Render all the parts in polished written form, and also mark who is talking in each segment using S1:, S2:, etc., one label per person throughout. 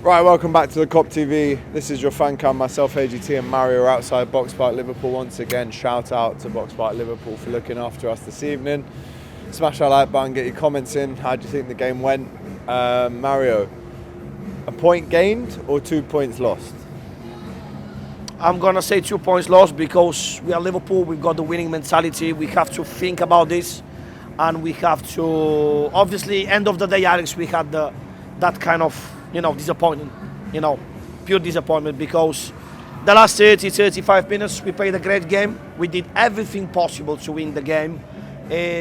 S1: Right, welcome back to the Kop TV. This is your fan cam. Myself, AGT, and Mario are outside Box Park Liverpool once again. Shout out to Box Park Liverpool for looking after us this evening. Smash that like button, get your comments in. How do you think the game went? Mario, a point gained or 2 points lost?
S2: I'm gonna say 2 points lost because we are Liverpool. We've got the winning mentality. We have to think about this, and we have to. Obviously, end of the day, Alex, we had that kind of disappointment, pure disappointment because the last 35 minutes we played a great game. We did everything possible to win the game,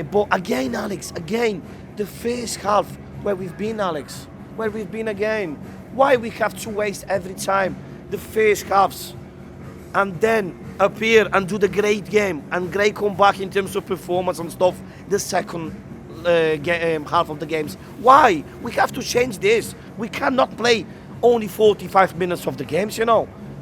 S2: but again, Alex, the first half where we've been, Alex, where we've been again. Why we have to waste every time the first halves? And then appear and do the great game and great comeback in terms of performance and stuff the second half of the games. Why? We have to change this. We cannot play only 45 minutes of the games,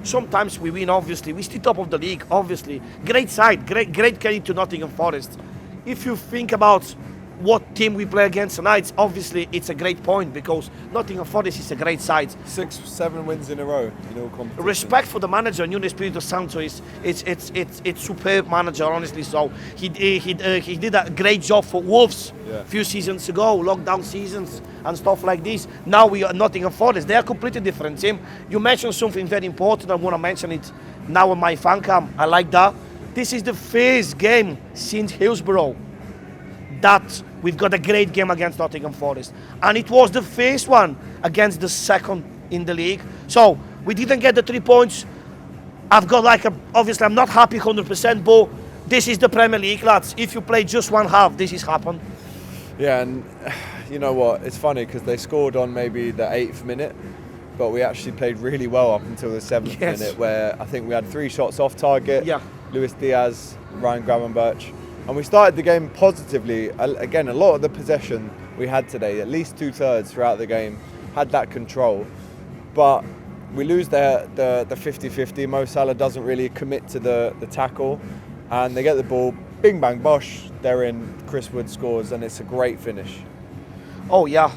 S2: Sometimes we win, obviously. We're still top of the league, obviously. Great side, great credit to Nottingham Forest. If you think about what team we play against tonight, obviously it's a great point because Nottingham Forest is a great side.
S1: 6-7 wins in a row in all competitions.
S2: Respect for the manager, Nuno Espírito Santo it's superb manager, honestly. So he did a great job for Wolves a few seasons ago, lockdown seasons and stuff like this. Now we are Nottingham Forest. They are a completely different team. You mentioned something very important. I want to mention it now on my fan cam. I like that. This is the first game since Hillsborough that we've got a great game against Nottingham Forest. And it was the first one against the second in the league. So we didn't get the 3 points. I've got obviously I'm not happy 100%, but this is the Premier League, lads. If you play just one half, this is happened.
S1: Yeah, and you know what? It's funny because they scored on maybe the 8th minute, but we actually played really well up until the 7th minute, where I think we had 3 shots off target.
S2: Yeah.
S1: Luis Diaz, Ryan Gravenberch. And we started the game positively. Again, a lot of the possession we had today, at least 2/3 throughout the game, had that control. But we lose the 50-50. Mo Salah doesn't really commit to the tackle. And they get the ball, bing, bang, bosh, they're in. Chris Wood scores, and it's a great finish.
S2: Oh, yeah.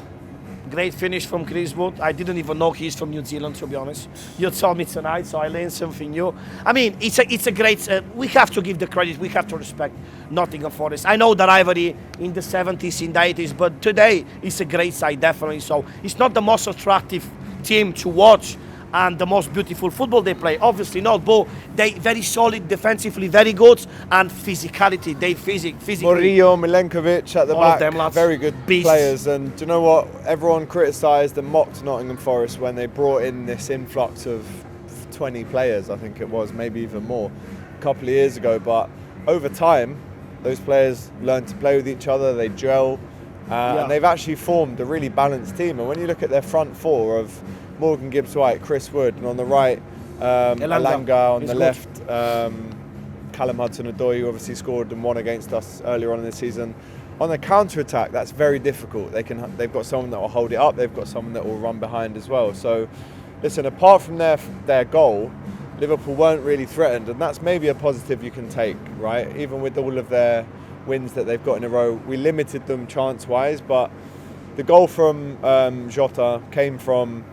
S2: Great finish from Chris Wood. I didn't even know he's from New Zealand, to be honest. You told me tonight, so I learned something new. I mean, it's a great. We have to give the credit. We have to respect Nottingham Forest. I know the rivalry in the 70s, in the 80s, but today it's a great side, definitely. So it's not the most attractive team to watch and the most beautiful football they play. Obviously not, but they very solid defensively, very good, and physicality. They physically.
S1: Murillo, Milenkovic at the
S2: All
S1: back,
S2: of them, lads.
S1: very good
S2: Beasts.
S1: players. And do you know what? Everyone criticised and mocked Nottingham Forest when they brought in this influx of 20 players, I think it was, maybe even more, a couple of years ago. But over time, those players learn to play with each other, they gel, and they've actually formed a really balanced team. And when you look at their front four of Morgan Gibbs-White, Chris Wood, and on the right, Elanga, on the left, Callum Hudson-Odoi, who obviously scored and won against us earlier on in the season. On the counter-attack, that's very difficult. They've got someone that will hold it up, they've got someone that will run behind as well. So, listen, apart from their goal, Liverpool weren't really threatened, and that's maybe a positive you can take, right? Even with all of their wins that they've got in a row, we limited them chance-wise, but the goal from Jota came from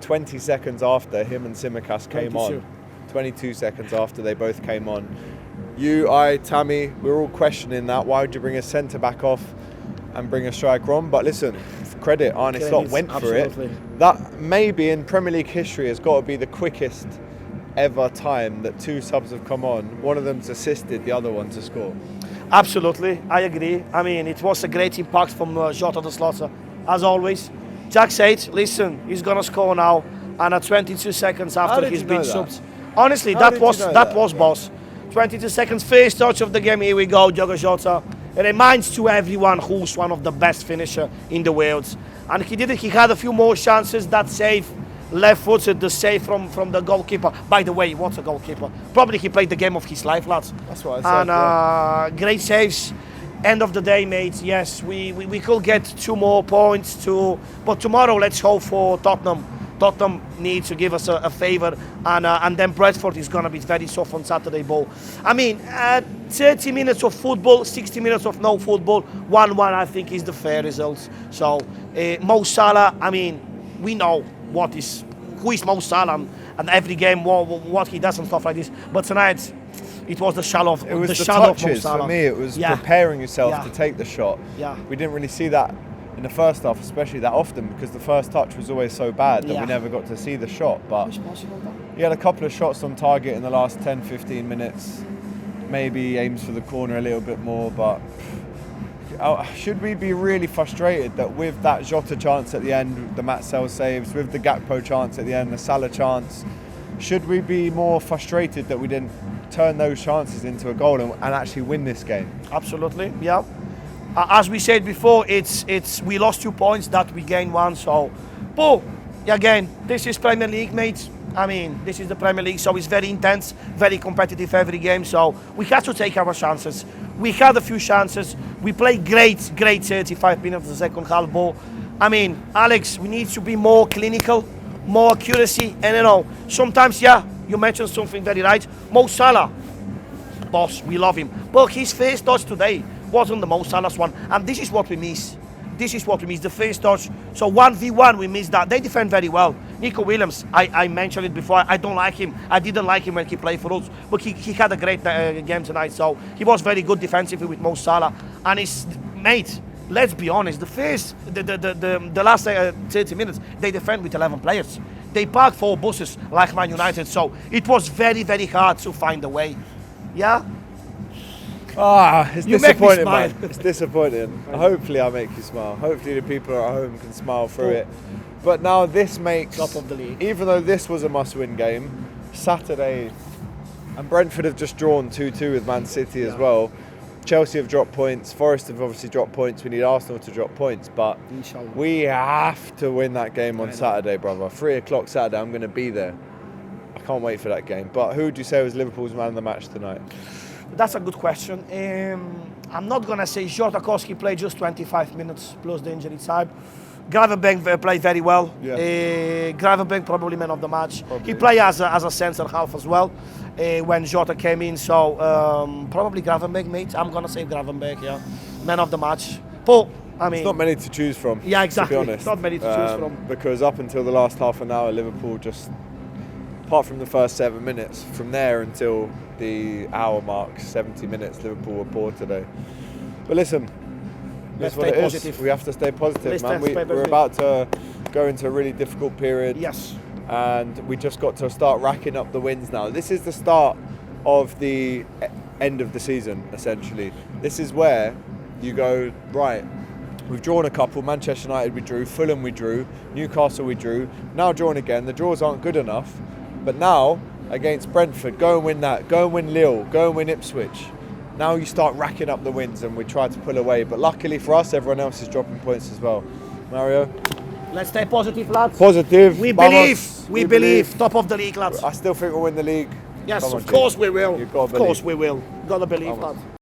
S1: 20 seconds after him and Tsimikas came on. 22 seconds after they both came on. You, I, Tammy, we're all questioning that. Why would you bring a centre-back off and bring a striker on? But listen, credit, Arne Slot went for it. That maybe in Premier League history has got to be the quickest ever time that 2 subs have come on. One of them's assisted the other one to score.
S2: Absolutely, I agree. I mean, it was a great impact from Jota the Slaughter, as always. Jack said, listen, he's going to score now, and at 22 seconds after he's been subbed. Honestly, that was boss. 22 seconds, first touch of the game, here we go, Diogo Jota. It reminds to everyone who's one of the best finisher in the world. And he did it, he had a few more chances. That save, left-footed, the save from the goalkeeper. By the way, what a goalkeeper. Probably he played the game of his life, lads.
S1: That's what I said.
S2: And great saves. End of the day, mate, yes, we could get 2 more points too, but tomorrow let's hope for Tottenham. Tottenham needs to give us a favour, and then Bradford is going to be very soft on Saturday, ball. I mean, 30 minutes of football, 60 minutes of no football, 1-1 I think is the fair result. So, Mo Salah, I mean, we know who is Mo Salah and every game what he does and stuff like this. But tonight it was the shadow of
S1: it was the
S2: shadow of Mo
S1: touches
S2: Salah.
S1: for me. It was preparing yourself to take the shot.
S2: Yeah.
S1: We didn't really see that in the first half, especially that often, because the first touch was always so bad that we never got to see the shot. But he had a couple of shots on target in the last 10-15 minutes. Maybe aims for the corner a little bit more, but should we be really frustrated that with that Jota chance at the end, the Matsell saves, with the Gakpo chance at the end, the Salah chance, should we be more frustrated that we didn't turn those chances into a goal and actually win this game?
S2: Absolutely, yeah. As we said before, we lost 2 points, that we gained 1. So, but again, this is Premier League, mate. I mean, this is the Premier League, so it's very intense, very competitive every game. So we had to take our chances. We had a few chances. We played great 35 minutes of the second half. But I mean, Alex, we need to be more clinical, more accuracy, and sometimes, you mentioned something very right. Mo Salah, boss, we love him, but his first touch today wasn't the Mo Salah's one, and this is what we miss. This is what we miss, the first touch. So 1v1, we missed that. They defend very well. Nico Williams, I mentioned it before, I don't like him. I didn't like him when he played for us, but he had a great game tonight. So he was very good defensively with Mo Salah. And mate, let's be honest, the last 30 minutes, they defend with 11 players. They parked 4 buses like Man United, so it was very, very hard to find a way. Yeah?
S1: It's
S2: You make me
S1: disappointing,
S2: smile.
S1: man. It's disappointing. Hopefully I make you smile. Hopefully the people at home can smile through it. But now this makes,
S2: Top of the league.
S1: even though this was a must-win game, Saturday, and Brentford have just drawn 2-2 with Man City as well. Chelsea have dropped points. Forest have obviously dropped points. We need Arsenal to drop points. But
S2: Inshallah.
S1: we have to win that game on Saturday, brother. 3 o'clock Saturday, I'm going to be there. I can't wait for that game. But who do you say was Liverpool's man of the match tonight?
S2: That's a good question. I'm not going to say Jota played just 25 minutes plus the injury time. Gravenberch played very well.
S1: Yeah.
S2: Gravenberch probably man of the match. He played as a centre half as well when Jota came in. So probably Gravenberch, mate. I'm going to say Gravenberch, man of the match. But I mean,
S1: it's not many to choose from.
S2: Yeah, exactly.
S1: To be honest.
S2: Not many to choose from.
S1: Because up until the last half an hour, Liverpool just, apart from the first 7 minutes, from there until the hour mark, 70 minutes, Liverpool were poor today. But listen,
S2: Let's
S1: that's what
S2: stay
S1: it
S2: positive.
S1: is. We have to stay positive,
S2: Let's
S1: man.
S2: stay
S1: We're
S2: positive.
S1: about to go into a really difficult period.
S2: Yes.
S1: And we just got to start racking up the wins now. This is the start of the end of the season, essentially. This is where you go, right, we've drawn a couple. Manchester United we drew, Fulham we drew, Newcastle we drew, now drawn again. The draws aren't good enough. But now, against Brentford, go and win that. Go and win Lille. Go and win Ipswich. Now you start racking up the wins and we try to pull away. But luckily for us, everyone else is dropping points as well. Mario?
S2: Let's stay positive, lads.
S1: Positive.
S2: We
S1: Vamos.
S2: believe. We believe. Top of the league, lads.
S1: I still think we'll win the league.
S2: Yes,
S1: Come on,
S2: of course
S1: G.
S2: we will.
S1: You've got to
S2: Of course
S1: believe.
S2: we will. Gotta believe,
S1: Vamos.
S2: lads.